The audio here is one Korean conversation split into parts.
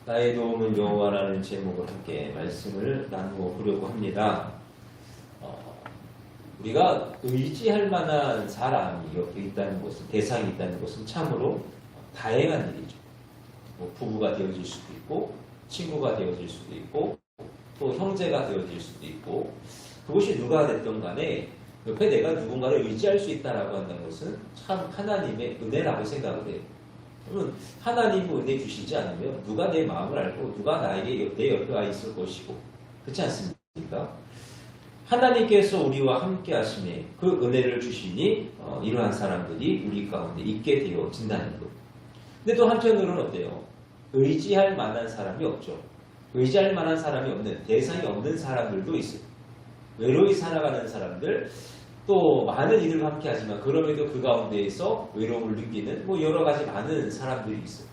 나의 도움은 여호와라는 제목으로 함께 말씀을 나누어 보려고 합니다. 우리가 의지할 만한 사람이 옆에 있다는 것은, 대상이 있다는 것은 참으로 다양한 일이죠. 뭐 부부가 되어질 수도 있고, 친구가 되어질 수도 있고, 또 형제가 되어질 수도 있고, 그것이 누가 됐든 간에 옆에 내가 누군가를 의지할 수 있다라고 한다는 것은 참 하나님의 은혜라고 생각을 해요. 그러면 하나님이 은혜 주시지 않으면 누가 내 마음을 알고 누가 나에게 내 옆에 와 있을 것이고, 그렇지 않습니까? 하나님께서 우리와 함께 하심에 그 은혜를 주시니 이러한 사람들이 우리 가운데 있게 되어진다는 것. 근데 또 한편으로는 어때요? 의지할 만한 사람이 없죠. 의지할 만한 사람이 없는, 대상이 없는 사람들도 있어요. 외로이 살아가는 사람들, 또 많은 이들과 함께 하지만 그럼에도 그 가운데에서 외로움을 느끼는 여러 가지 많은 사람들이 있어요.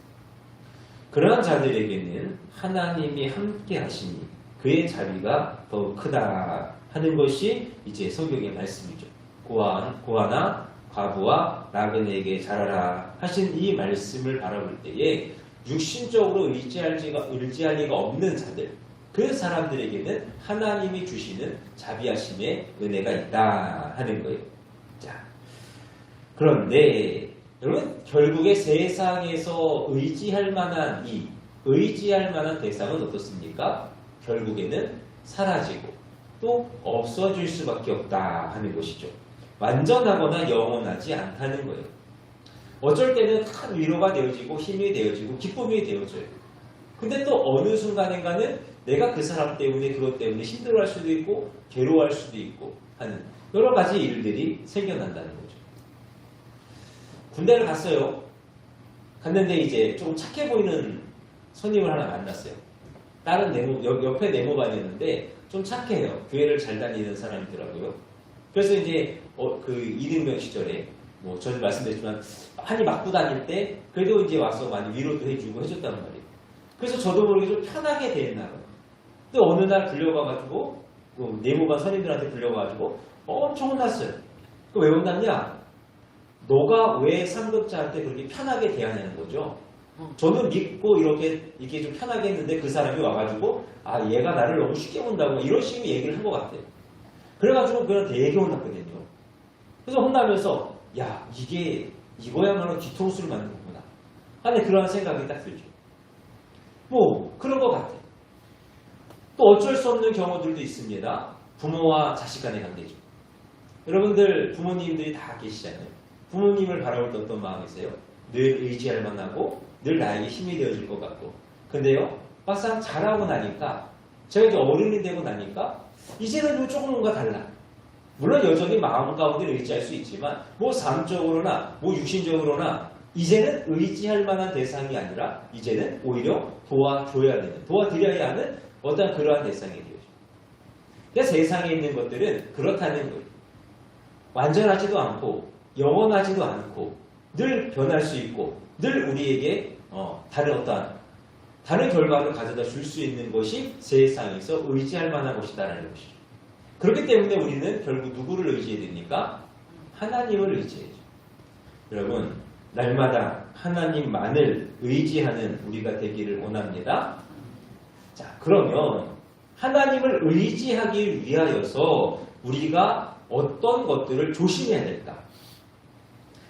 그러한 자들에게는 하나님이 함께 하시니 그의 자비가 더 크다 하는 것이 이제 성경의 말씀이죠. 고아나 과부와 나그네에게 잘하라 하신 이 말씀을 바라볼 때에 육신적으로 의지할 리가 없는 자들, 그 사람들에게는 하나님이 주시는 자비하심의 은혜가 있다 하는 거예요. 자, 그런데 여러분, 결국에 세상에서 의지할 만한 대상은 어떻습니까? 결국에는 사라지고 또 없어질 수밖에 없다 하는 것이죠. 완전하거나 영원하지 않다는 거예요. 어쩔 때는 큰 위로가 되어지고 힘이 되어지고 기쁨이 되어져요. 근데 또 어느 순간인가는 내가 그 사람 때문에 그것 때문에 힘들어할 수도 있고 괴로워할 수도 있고 하는 여러 가지 일들이 생겨난다는 거죠. 군대를 갔어요. 갔는데 이제 좀 착해 보이는 손님을 하나 만났어요. 다른 옆에 네모반이었는데 좀 착해요. 교회를 잘 다니는 사람이더라고요. 그래서 이제 그 이등병 시절에 전에 말씀드렸지만 많이 맞고 다닐 때 그래도 이제 와서 많이 위로도 해주고 해줬단 말이에요. 그래서 저도 모르게 좀 편하게 됐나 봐요. 근데 어느 날 불려가가지고 네모반 선임들한테 불려가지고 엄청 혼났어요. 왜 혼났냐? 너가 왜 상급자한테 그렇게 편하게 대하냐는 거죠. 저는 믿고 이렇게 좀 편하게 했는데 그 사람이 와가지고 얘가 나를 너무 쉽게 본다고 이런 식으로 얘기를 한 것 같아요. 그래가지고 그냥 되게 혼났거든요. 그래서 혼나면서 이거야말로 뒤통수를 맞는 거구나 하는 그런 생각이 딱 들죠. 그런 것 같아요. 또 어쩔 수 없는 경우들도 있습니다. 부모와 자식 간의 관계죠. 여러분들 부모님들이 다 계시잖아요. 부모님을 바라볼 때 어떤 마음이세요? 늘 의지할 만하고 늘 나에게 힘이 되어줄 것 같고. 근데요, 막상 자라고 나니까 제가 이제 어른이 되고 나니까 이제는 조금 뭔가 달라. 물론 여전히 마음 가운데 의지할 수 있지만 삶적으로나 육신적으로나 이제는 의지할 만한 대상이 아니라 이제는 오히려 도와드려야 하는 어떤 그러한 대상이 되어져. 그러니까 세상에 있는 것들은 그렇다는 거예요. 완전하지도 않고 영원하지도 않고 늘 변할 수 있고 늘 우리에게 다른 결과를 가져다 줄 수 있는 것이 세상에서 의지할 만한 것이다라는 것이죠. 그렇기 때문에 우리는 결국 누구를 의지해야 됩니까? 하나님을 의지해야죠. 여러분, 날마다 하나님만을 의지하는 우리가 되기를 원합니다. 자, 그러면 하나님을 의지하기 위하여서 우리가 어떤 것들을 조심해야 될까?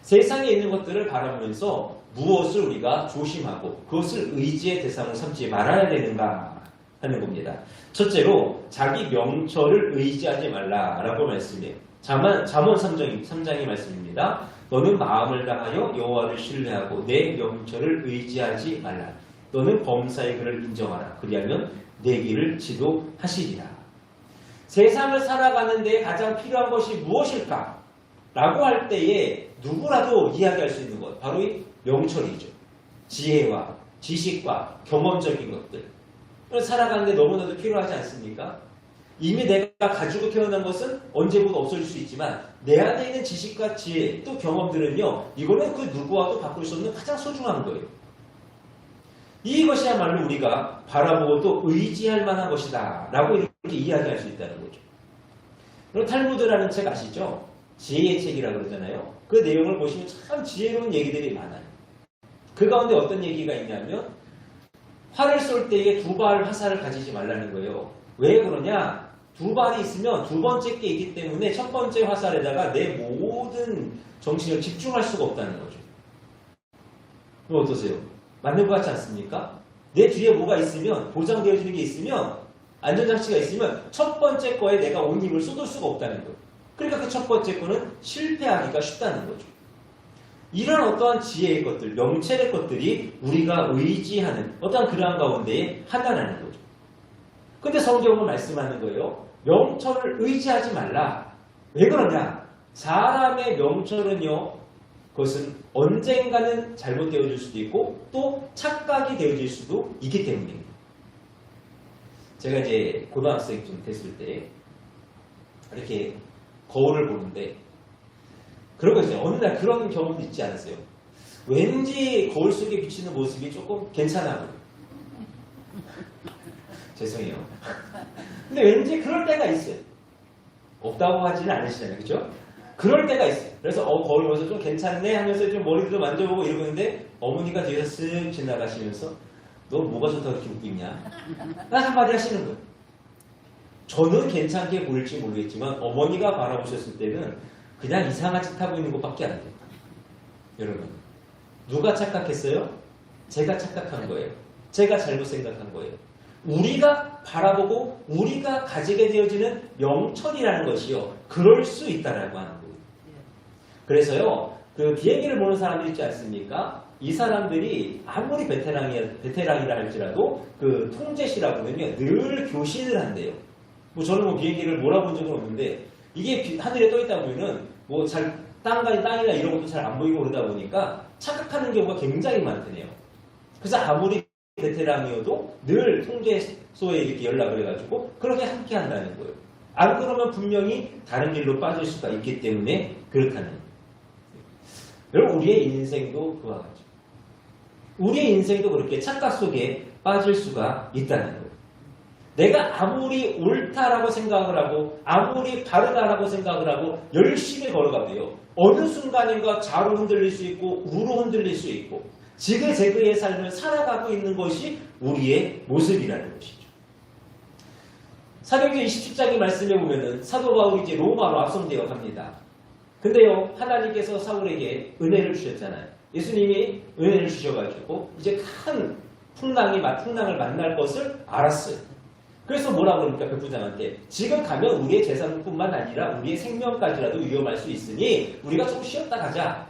세상에 있는 것들을 바라보면서 무엇을 우리가 조심하고 그것을 의지의 대상으로 삼지 말아야 되는가 하는 겁니다. 첫째로 자기 명철을 의지하지 말라라고 말씀해요. 잠언 3장의 말씀입니다. 너는 마음을 다하여 여호와를 신뢰하고 내 명철을 의지하지 말라. 너는 범사의 그를 인정하라. 그리하면 내 길을 지도하시리라. 세상을 살아가는 데 가장 필요한 것이 무엇일까? 라고 할 때에 누구라도 이야기할 수 있는 것, 바로 이 명철이죠. 지혜와 지식과 경험적인 것들. 살아가는 데 너무나도 필요하지 않습니까? 이미 내가 가지고 태어난 것은 언제부터 없어질 수 있지만 내 안에 있는 지식과 지혜 또 경험들은요, 이거는 그 누구와도 바꿀 수 없는 가장 소중한 거예요. 이것이야말로 우리가 바라보고 또 의지할 만한 것이다 라고 이렇게 이야기할 수 있다는 거죠. 그리고 탈무드라는 책 아시죠? 지혜의 책이라고 그러잖아요. 그 내용을 보시면 참 지혜로운 얘기들이 많아요. 그 가운데 어떤 얘기가 있냐면 활을 쏠 때에 두 발 화살을 가지지 말라는 거예요. 왜 그러냐? 두 발이 있으면 두 번째 게 있기 때문에 첫 번째 화살에다가 내 모든 정신을 집중할 수가 없다는 거죠. 그럼 어떠세요? 맞는 것 같지 않습니까? 내 뒤에 뭐가 있으면, 보장되어지는 게 있으면, 안전장치가 있으면 첫 번째 거에 내가 온 힘을 쏟을 수가 없다는 거예요. 그러니까 그 첫 번째 거는 실패하기가 쉽다는 거죠. 이런 어떠한 지혜의 것들, 명철의 것들이 우리가 의지하는 어떠한 그러한 가운데에 하나라는 거죠. 근데 성경은 말씀하는 거예요. 명철을 의지하지 말라. 왜 그러냐? 사람의 명철은요, 그것은 언젠가는 잘못되어질 수도 있고 또 착각이 되어질 수도 있기 때문입니다. 제가 이제 고등학생쯤 됐을 때 이렇게 거울을 보는데 그러고 이제 어느 날 그런 경험도 있지 않으세요? 왠지 거울 속에 비치는 모습이 조금 괜찮아 보여요. 죄송해요. 근데 왠지 그럴 때가 있어요. 없다고 하지는 않으시잖아요. 그죠? 그럴 때가 있어요. 그래서 거울 보면서 좀 괜찮네 하면서 좀 머리도 만져보고 이러고 있는데 어머니가 뒤에서 쓱 지나가시면서 너 뭐가 좋다고 이렇게 웃고 있냐? 딱 한마디 하시는 거예요. 저는 괜찮게 보일지 모르겠지만 어머니가 바라보셨을 때는 그냥 이상한 짓 하고 있는 것밖에 안 돼요. 여러분, 누가 착각했어요? 제가 착각한 거예요. 제가 잘못 생각한 거예요. 우리가 바라보고 우리가 가지게 되어지는 명철이라는 것이요. 그럴 수 있다라고 하는 거예요. 그래서요, 그 비행기를 보는 사람들 있지 않습니까? 이 사람들이 아무리 베테랑이라 할지라도 그 통제실하고는요, 늘 교신을 한대요. 뭐 저는 뭐 비행기를 몰아본 적은 없는데 이게 하늘에 떠 있다 보면은 뭐 잘 땅이나 이런 것도 잘 안 보이고 그러다 보니까 착각하는 경우가 굉장히 많대요. 그래서 아무리 베테랑이어도 늘 통제소에 이렇게 연락을 해가지고 그렇게 함께 한다는 거예요. 안 그러면 분명히 다른 길로 빠질 수가 있기 때문에 그렇다는 거예요. 여러분, 우리의 인생도 그와 같죠. 우리의 인생도 그렇게 착각 속에 빠질 수가 있다는 거예요. 내가 아무리 옳다라고 생각을 하고 아무리 바르다라고 생각을 하고 열심히 걸어가도요. 어느 순간인가 좌로 흔들릴 수 있고 우로 흔들릴 수 있고 지그재그의 삶을 살아가고 있는 것이 우리의 모습이라는 것이죠. 사도행전 27장의 말씀에 보면은 사도 바울이 이제 로마로 앞선되어 갑니다. 근데요, 하나님께서 사울에게 은혜를 주셨잖아요. 예수님이 은혜를 주셔가지고 이제 큰 풍랑을 만날 것을 알았어요. 그래서 뭐라고 그러니까 백부장한테 지금 가면 우리의 재산뿐만 아니라 우리의 생명까지라도 위험할 수 있으니 우리가 좀 쉬었다 가자.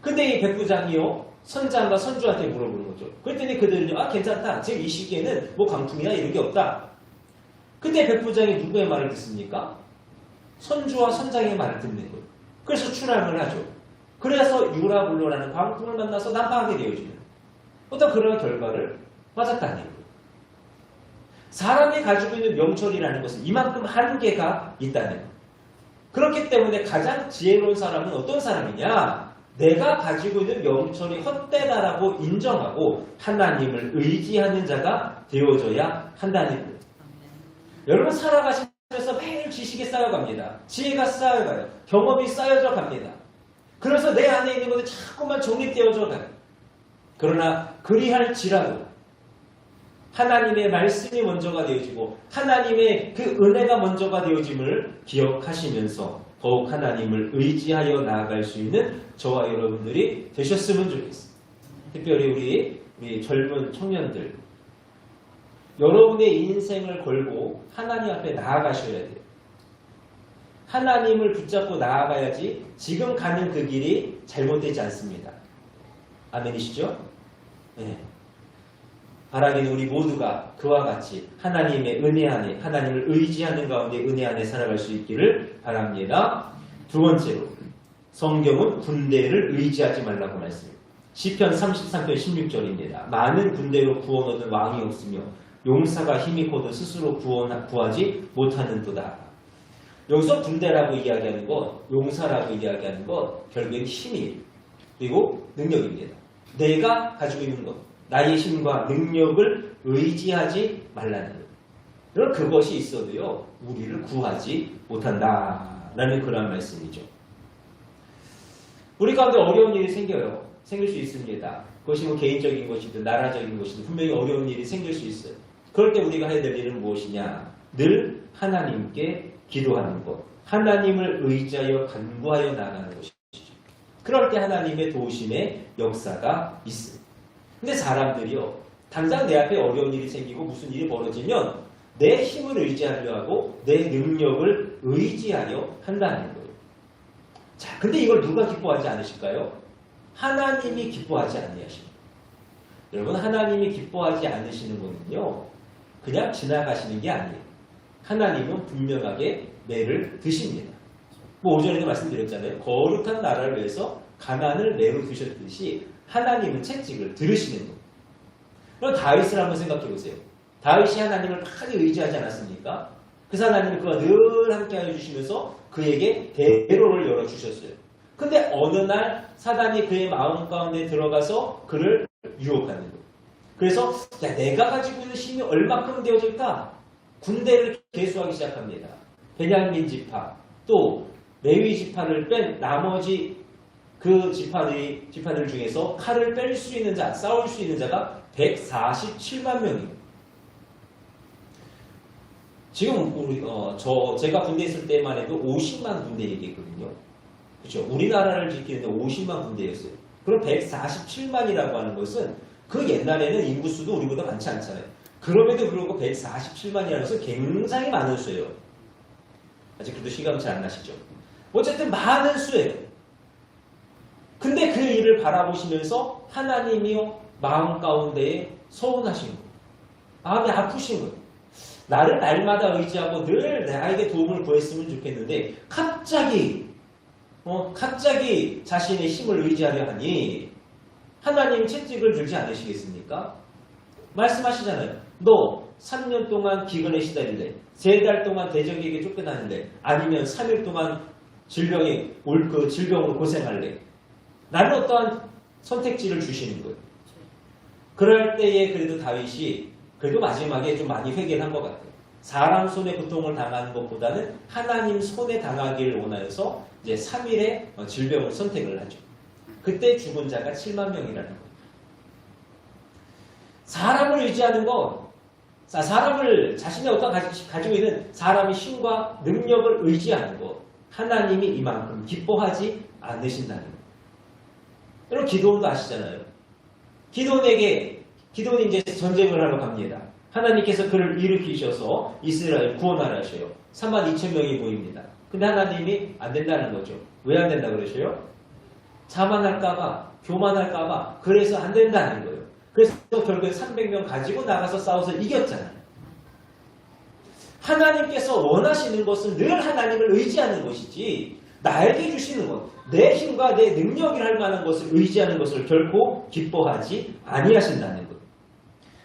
근데 이 백부장이요, 선장과 선주한테 물어보는 거죠. 그랬더니 그들은요, 괜찮다. 지금 이 시기에는 뭐 강풍이나 이런 게 없다. 근데 백부장이 누구의 말을 듣습니까? 선주와 선장의 말을 듣는 거예요. 그래서 출항을 하죠. 그래서 유라굴로라는 광풍을 만나서 난파하게 되어지는 어떤 그런 결과를 맞았다는 거예요. 사람이 가지고 있는 명철이라는 것은 이만큼 한계가 있다는 거예요. 그렇기 때문에 가장 지혜로운 사람은 어떤 사람이냐? 내가 가지고 있는 명철이 헛되다라고 인정하고 하나님을 의지하는 자가 되어져야 한다는 거예요. 여러분, 살아가시면서 매일 지식이 쌓여갑니다. 지혜가 쌓여가요. 경험이 쌓여져 갑니다. 그래서 내 안에 있는 것이 자꾸만 정립되어져 가요. 그러나 그리할지라도 하나님의 말씀이 먼저가 되어지고 하나님의 그 은혜가 먼저가 되어짐을 기억하시면서 더욱 하나님을 의지하여 나아갈 수 있는 저와 여러분들이 되셨으면 좋겠습니다. 특별히 우리 젊은 청년들, 여러분의 인생을 걸고 하나님 앞에 나아가셔야 돼요. 하나님을 붙잡고 나아가야지 지금 가는 그 길이 잘못되지 않습니다. 아멘이시죠? 네. 바라기는 우리 모두가 그와 같이 하나님의 은혜 안에, 하나님을 의지하는 가운데 은혜 안에 살아갈 수 있기를 바랍니다. 두 번째로, 성경은 군대를 의지하지 말라고 말씀합니다. 시편 33편 16절입니다. 많은 군대로 구원 얻은 왕이 없으며 용사가 힘이 커도 스스로 구하지 못하는도다. 여기서 군대라고 이야기하는 것, 용사라고 이야기하는 것, 결국엔 힘이에요. 그리고 능력입니다. 내가 가지고 있는 것, 나의 힘과 능력을 의지하지 말라는 것. 그럼 그것이 있어도요, 우리를 구하지 못한다라는 그런 말씀이죠. 우리 가운데 어려운 일이 생겨요. 생길 수 있습니다. 그것이 뭐 개인적인 것이든 나라적인 것이든 분명히 어려운 일이 생길 수 있어요. 그럴 때 우리가 해야 될 일은 무엇이냐? 늘 하나님께 기도하는 것. 하나님을 의지하여 간구하여 나가는 것이죠. 그럴 때 하나님의 도우심의 역사가 있어요. 근데 사람들이요. 당장 내 앞에 어려운 일이 생기고 무슨 일이 벌어지면 내 힘을 의지하려 하고 내 능력을 의지하여 한다는 거예요. 자, 근데 이걸 누가 기뻐하지 않으실까요? 하나님이 기뻐하지 아니하십니다. 여러분, 하나님이 기뻐하지 않으시는 거는요, 그냥 지나가시는 게 아니에요. 하나님은 분명하게 매를 드십니다. 뭐 오전에도 말씀드렸잖아요. 거룩한 나라를 위해서 가난을 매로 드셨듯이 하나님은 채찍을 들으시는 거예요. 그럼 다윗을 한번 생각해 보세요. 다윗이 하나님을 많이 의지하지 않았습니까? 그래서 하나님은 그와 늘 함께하여 주시면서 그에게 대로를 열어주셨어요. 근데 어느 날 사단이 그의 마음 가운데 들어가서 그를 유혹하는 거예요. 그래서 야, 내가 가지고 있는 힘이 얼마큼 되어질까? 군대를 계수하기 시작합니다. 베냐민 지파, 또 레위 지파를 뺀 나머지 그 지파들 중에서 칼을 뺄 수 있는 자, 싸울 수 있는 자가 147만 명입니다. 지금 제가 군대 있을 때만 해도 50만 군대 얘기했거든요. 그렇죠? 우리나라를 지키는데 50만 군대였어요. 그럼 147만이라고 하는 것은 그 옛날에는 인구수도 우리보다 많지 않잖아요. 그럼에도 불구하고 147만이라는 것은 굉장히 많은 수예요. 아직 그래도 실감이 잘 안 나시죠? 어쨌든 많은 수예요. 근데 그 일을 바라보시면서 하나님이요 마음 가운데에 서운하신 거예요. 마음이 아프신 거예요. 나를 날마다 의지하고 늘 나에게 도움을 구했으면 좋겠는데 갑자기 자신의 힘을 의지하려 하니 하나님 채찍을 들지 않으시겠습니까? 말씀하시잖아요. 너 3년 동안 기근에 시달릴래? 3달 동안 대적에게 쫓겨나는데 아니면 3일 동안 질병으로 고생할래? 나는 어떠한 선택지를 주시는 거예요. 그럴 때에 그래도 다윗이 그래도 마지막에 좀 많이 회개를 한 것 같아요. 사람 손에 고통을 당하는 것보다는 하나님 손에 당하기를 원하여서 이제 3일의 질병을 선택을 하죠. 그때 죽은 자가 7만 명이라는 거예요. 사람을 의지하는 것, 사람을 자신의 어떤 가지고 있는 사람의 힘과 능력을 의지하는 것, 하나님이 이만큼 기뻐하지 않으신다는 거예요. 여러분 기도원도 아시잖아요. 기도원이 이제 전쟁을 하러 갑니다. 하나님께서 그를 일으키셔서 이스라엘 구원하라 하셔요. 32,000명이 모입니다. 근데 하나님이 안 된다는 거죠. 왜 안 된다 그러셔요? 자만할까봐, 교만할까봐, 그래서 안 된다는 거예요. 그래서 결국에 300명 가지고 나가서 싸워서 이겼잖아요. 하나님께서 원하시는 것은 늘 하나님을 의지하는 것이지 나에게 주시는 것, 내 힘과 내 능력이 할 만한 것을 의지하는 것을 결코 기뻐하지 아니하신다는 것.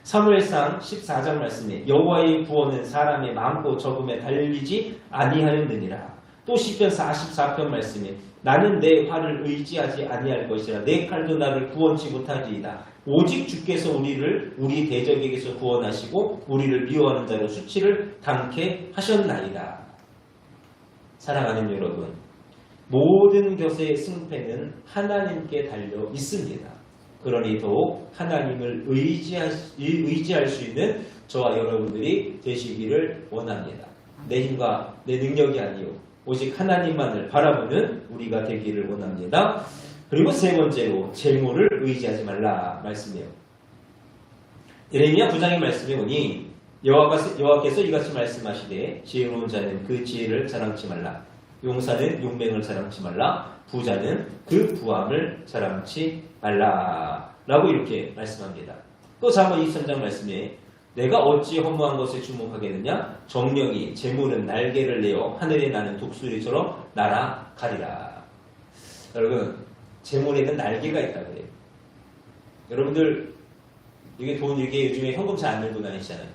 사무엘상 14장 말씀에 여호와의 구원은 사람의 많고 적음에 달리지 아니하였느니라. 또 시편 44편 말씀에 나는 내 활을 의지하지 아니할 것이라 내 칼도 나를 구원치 못하리이다. 오직 주께서 우리 대적에게서 구원하시고 우리를 미워하는 자로 수치를 당케 하셨나이다. 사랑하는 여러분, 모든 것의 승패는 하나님께 달려 있습니다. 그러니 더욱 하나님을 의지할 수 있는 저와 여러분들이 되시기를 원합니다. 내 힘과 내 능력이 아니요 오직 하나님만을 바라보는 우리가 되기를 원합니다. 그리고 세 번째로 재물을 의지하지 말라 말씀이에요. 예레미야 9장의 말씀에 보니 여호와께서 이같이 말씀하시되 지혜로운 자는 그 지혜를 자랑치 말라. 용사는 용맹을 자랑치 말라. 부자는 그 부함을 자랑치 말라. 라고 이렇게 말씀합니다. 또 잠언 23장 말씀에 내가 어찌 허무한 것에 주목하겠느냐? 정령이 재물은 날개를 내어 하늘에 나는 독수리처럼 날아가리라. 여러분, 재물에는 날개가 있다 그래요. 여러분들 이게 요즘에 현금 잘 안 들고 다니시잖아요.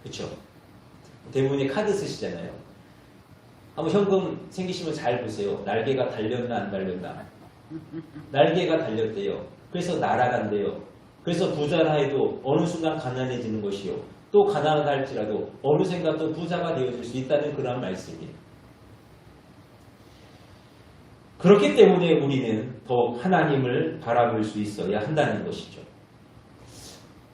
그렇죠? 대부분이 카드 쓰시잖아요. 한번 현금 생기시면 잘 보세요. 날개가 달렸나 안 달렸나. 날개가 달렸대요. 그래서 날아간대요. 그래서 부자라 해도 어느 순간 가난해지는 것이요. 또 가난하다 할지라도 어느샌가 또 부자가 되어질 수 있다는 그런 말씀이에요. 그렇기 때문에 우리는 더욱 하나님을 바라볼 수 있어야 한다는 것이죠.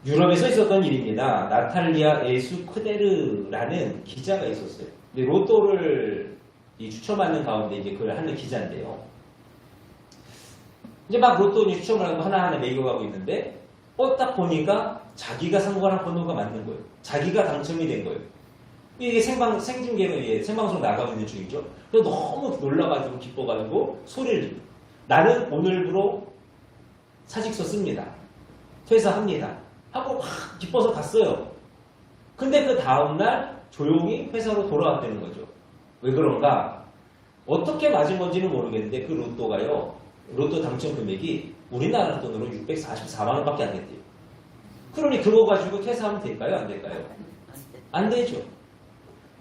유럽에서 있었던 일입니다. 나탈리아 에수크데르라는 기자가 있었어요. 근데 로또를 추첨하는 가운데 이제 그걸 하는 기자인데요. 이제 막 로또 추첨을 하고 하나하나 매겨가고 있는데, 딱 보니까 자기가 상관한 번호가 맞는 거예요. 자기가 당첨이 된 거예요. 이게 생중계로 생방송 나가고 있는 중이죠. 그래서 너무 놀라가지고 기뻐가지고 소리를 지르고, 나는 오늘부로 사직서 씁니다. 퇴사합니다. 하고 막 기뻐서 갔어요. 근데 그 다음날 조용히 회사로 돌아왔다는 거죠. 왜 그런가? 어떻게 맞은 건지는 모르겠는데 그 로또가요. 로또 당첨 금액이 우리나라 돈으로 644만 원밖에 안 됐대요. 그러니 그거 가지고 퇴사하면 될까요? 안 될까요? 안 되죠.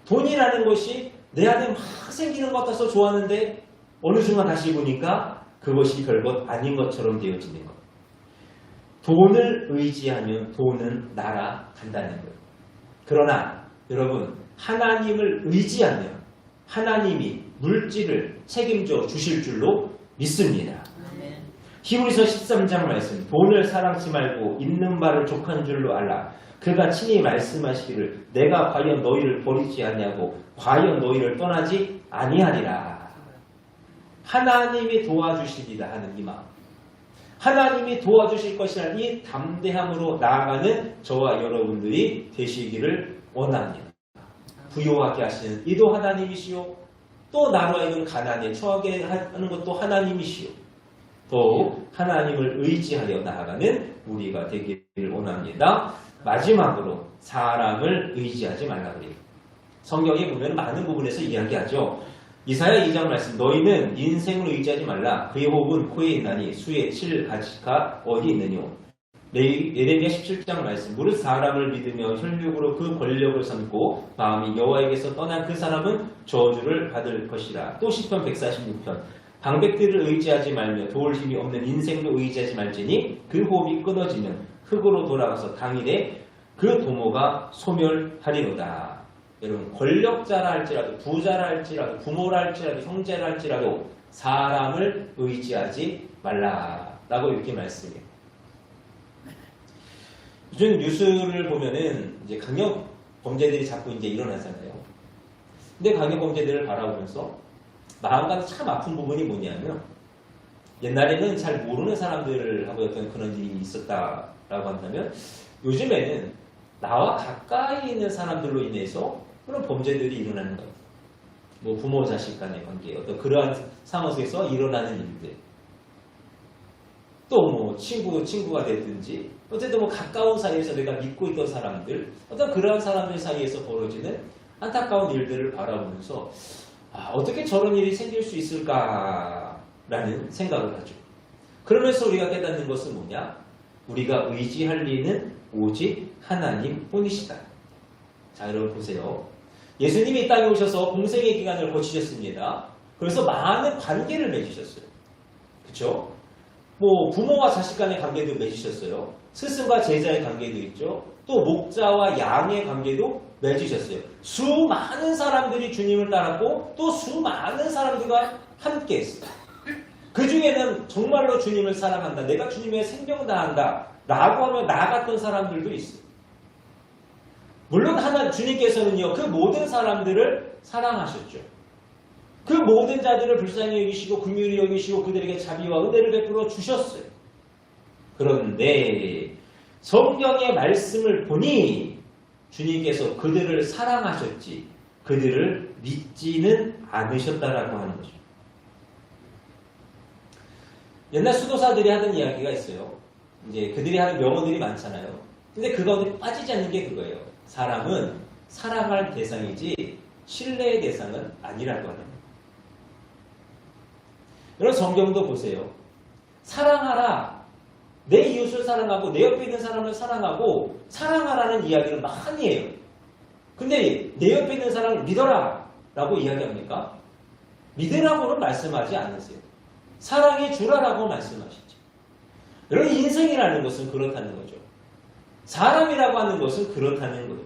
돈이라는 것이 내 안에 막 생기는 것 같아서 좋았는데 어느 순간 다시 보니까 그것이 별것 아닌 것처럼 되어지는 것. 돈을 의지하면 돈은 날아간다는 거예요. 그러나 여러분, 하나님을 의지하면 하나님이 물질을 책임져 주실 줄로 믿습니다. 히브리서 13장 말씀, 돈을 사랑치 말고 있는 바를 족한 줄로 알라. 그가 친히 말씀하시기를 내가 과연 너희를 버리지 아니하고 과연 너희를 떠나지 아니하리라. 하나님이 도와주시리라 하는 이 마음, 하나님이 도와주실 것이라는 이 담대함으로 나아가는 저와 여러분들이 되시기를 원합니다. 부요하게 하시는 이도 하나님이시오, 또 나로 하여금 가난에 처하게 하는 것도 하나님이시오. 더욱 하나님을 의지하여 나아가는 우리가 되기를 원합니다. 마지막으로 사람을 의지하지 말라 그래요. 성경에 보면 많은 부분에서 이야기하죠. 이사야 2장 말씀, 너희는 인생을 의지하지 말라. 그의 호흡은 코에 있나니 수에 칠 가지가 어디 있느뇨. 예레미야 17장 말씀, 무릇 사람을 믿으며 혈육으로 그 권력을 삼고 마음이 여호와에게서 떠난 그 사람은 저주를 받을 것이라. 또 시편 146편, 방백들을 의지하지 말며 도울 힘이 없는 인생도 의지하지 말지니 그 호흡이 끊어지면 흙으로 돌아가서 당일에 그 도모가 소멸하리로다. 여러분, 권력자라 할지라도 부자라 할지라도 부모라 할지라도 형제라 할지라도 사람을 의지하지 말라라고 이렇게 말씀해요. 요즘 뉴스를 보면은 이제 강력 범죄들이 자꾸 이제 일어나잖아요. 근데 강력 범죄들을 바라보면서 마음가는 참 아픈 부분이 뭐냐면, 옛날에는 잘 모르는 사람들하고 어떤 그런 일이 있었다라고 한다면 요즘에는 나와 가까이 있는 사람들로 인해서 그런 범죄들이 일어나는 거예요. 뭐 부모 자식 간의 관계, 어떤 그러한 상황에서 일어나는 일들, 또 뭐 친구가 됐든지 어쨌든 뭐 가까운 사이에서 내가 믿고 있던 사람들, 어떤 그러한 사람들 사이에서 벌어지는 안타까운 일들을 바라보면서 어떻게 저런 일이 생길 수 있을까라는 생각을 하죠. 그러면서 우리가 깨닫는 것은 뭐냐? 우리가 의지할 리는 오직 하나님 뿐이시다. 자, 여러분 보세요. 예수님이 이 땅에 오셔서 공생의 기간을 거치셨습니다. 그래서 많은 관계를 맺으셨어요. 그렇죠? 뭐 부모와 자식 간의 관계도 맺으셨어요. 스승과 제자의 관계도 있죠. 또 목자와 양의 관계도 맺으셨어요. 수많은 사람들이 주님을 따랐고 또 수많은 사람들과 함께 했어요. 그 중에는 정말로 주님을 사랑한다, 내가 주님의 생명 다한다 라고 하며 나아갔던 사람들도 있어요. 물론 주님께서는요, 그 모든 사람들을 사랑하셨죠. 그 모든 자들을 불쌍히 여기시고 긍휼히 여기시고 그들에게 자비와 은혜를 베풀어 주셨어요. 그런데 성경의 말씀을 보니 주님께서 그들을 사랑하셨지 그들을 믿지는 않으셨다라고 하는 거죠. 옛날 수도사들이 하던 이야기가 있어요. 이제 그들이 하는 명언들이 많잖아요. 근데 그 가운데 빠지지 않는 게 그거예요. 사람은 사랑할 대상이지 신뢰의 대상은 아니라고 하는 거예요. 여러분, 성경도 보세요. 사랑하라. 내 이웃을 사랑하고 내 옆에 있는 사람을 사랑하고 사랑하라는 이야기를 많이 해요. 근데 내 옆에 있는 사람을 믿어라 라고 이야기합니까? 믿으라고는 말씀하지 않으세요. 사랑해 주라라고 말씀하시죠. 여러분, 인생이라는 것은 그렇다는 거죠. 사람이라고 하는 것은 그렇다는 거예요.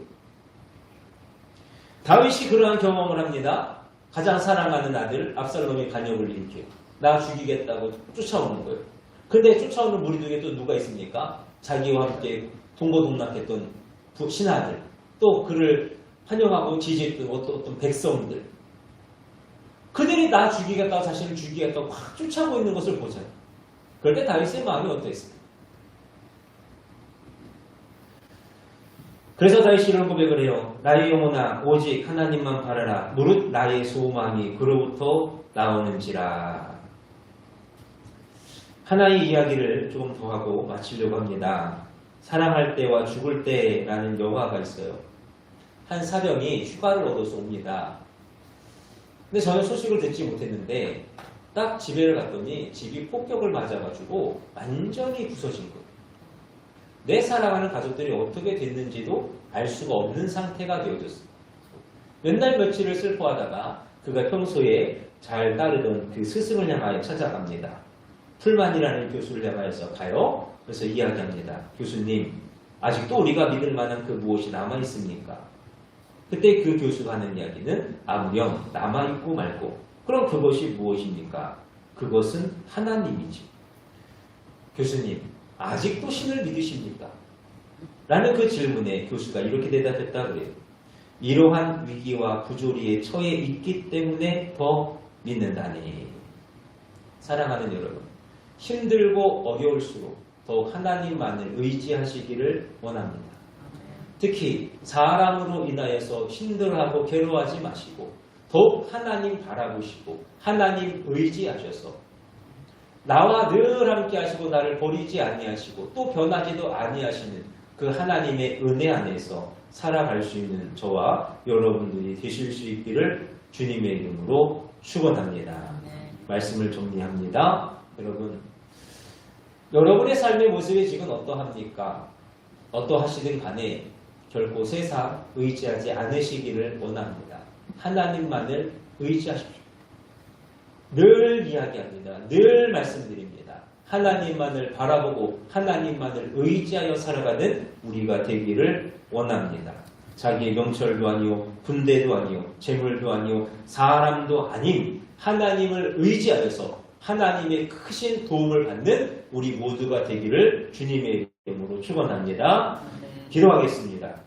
다윗이 그러한 경험을 합니다. 가장 사랑하는 아들 압살롬의 간역을 일으켜요. 나 죽이겠다고 쫓아오는 거예요. 근데 쫓아오는 무리들에게 또 누가 있습니까? 자기와 함께 동고동락했던 신하들, 또 그를 환영하고 지지했던 어떤 백성들. 그들이 나 죽이겠다고 자신을 죽이겠다고 확 쫓아오고 있는 것을 보잖아요. 그럴 때 다윗의 마음이 어떠했을까? 그래서 다윗이 이런 고백을 해요. 나의 영혼아 오직 하나님만 바라라. 무릇 나의 소망이 그로부터 나오는지라. 하나의 이야기를 조금 더 하고 마치려고 합니다. 사랑할 때와 죽을 때라는 영화가 있어요. 한 사병이 휴가를 얻어서 옵니다. 근데 저는 소식을 듣지 못했는데 딱 집에 갔더니 집이 폭격을 맞아가지고 완전히 부서진 거예요. 내 사랑하는 가족들이 어떻게 됐는지도 알 수가 없는 상태가 되어졌어요. 몇 날 며칠을 슬퍼하다가 그가 평소에 잘 따르던 그 스승을 향하여 찾아갑니다. 풀만이라는 교수를 향하여서 가요. 그래서 이야기합니다. 교수님, 아직도 우리가 믿을 만한 그 무엇이 남아있습니까? 그때 그 교수가 하는 이야기는 아무렴 남아있고 말고. 그럼 그것이 무엇입니까? 그것은 하나님이지. 교수님, 아직도 신을 믿으십니까? 라는 그 질문에 교수가 이렇게 대답했다 그래요. 이러한 위기와 부조리에 처해 있기 때문에 더 믿는다니. 사랑하는 여러분, 힘들고 어려울수록 더욱 하나님만을 의지하시기를 원합니다. 특히 사람으로 인하여서 힘들어하고 괴로워하지 마시고 더욱 하나님 바라보시고 하나님 의지하셔서 나와 늘 함께 하시고 나를 버리지 아니하시고 또 변하지도 아니하시는 그 하나님의 은혜 안에서 살아갈 수 있는 저와 여러분들이 되실 수 있기를 주님의 이름으로 축원합니다. 말씀을 정리합니다. 여러분의 삶의 모습이 지금 어떠합니까? 어떠하시든 간에 결코 세상 의지하지 않으시기를 원합니다. 하나님만을 의지하십시오. 늘 이야기합니다. 늘 말씀드립니다. 하나님만을 바라보고 하나님만을 의지하여 살아가는 우리가 되기를 원합니다. 자기의 명철도 아니요 군대도 아니요 재물도 아니요 사람도 아닌 하나님을 의지하여서 하나님의 크신 도움을 받는 우리 모두가 되기를 주님의 이름으로 축원합니다. 기도하겠습니다.